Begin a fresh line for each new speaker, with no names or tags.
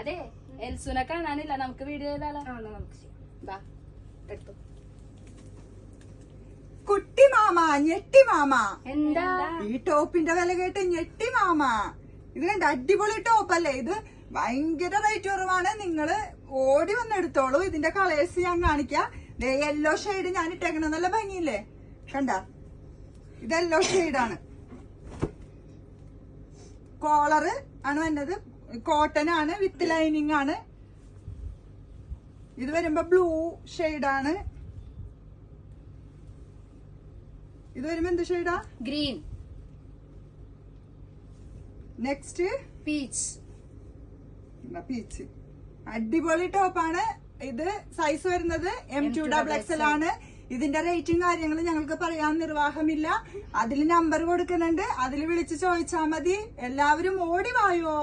അതെ എൽസുനെ കാണാനില്ല, നമുക്ക് വീഡിയോ ചെയ്താലോ?
നമുക്ക്
ബാ എടുത്തു.
കുട്ടി മാമ, ഞെട്ടി മാമ.
എന്താ
ഈ ടോപ്പിന്റെ വില കേട്ട് ഞെട്ടി മാമ. ഇത് കണ്ട അടിപൊളി ടോപ്പല്ലേ ഇത്? ഭയങ്കര റേറ്റ് കുറവാണ്. നിങ്ങള് ഓടി വന്നെടുത്തോളൂ. ഇതിന്റെ കളേഴ്സ് ഞാൻ കാണിക്കാം. യെല്ലോ ഷെയ്ഡ് ഞാൻ ഇട്ടേക്കണ നല്ല ഭംഗിയില്ലേ? കണ്ട, ഇത് യെല്ലോ ഷെയ്ഡാണ്. കോളറ് ആണ് വന്നത്, കോട്ടൺ ആണ്, വിത്ത് ലൈനിങ് ആണ്. ഇത് വരുമ്പോ ബ്ലൂ ഷെയ്ഡാണ്. ഇത് വരുമ്പോ എന്ത് ഷെയ്ഡാ?
ഗ്രീൻ.
Next
peach.
പീച്ച്. അടിപൊളി ടോപ്പാണ് ഇത്. സൈസ് വരുന്നത് M2XL ആണ്. ഇതിന്റെ റേറ്റും കാര്യങ്ങളും ഞങ്ങൾക്ക് പറയാൻ നിർവാഹമില്ല. അതിൽ നമ്പർ കൊടുക്കുന്നുണ്ട്, അതിൽ വിളിച്ച് ചോദിച്ചാൽ മതി. എല്ലാവരും ഓടി വായോ.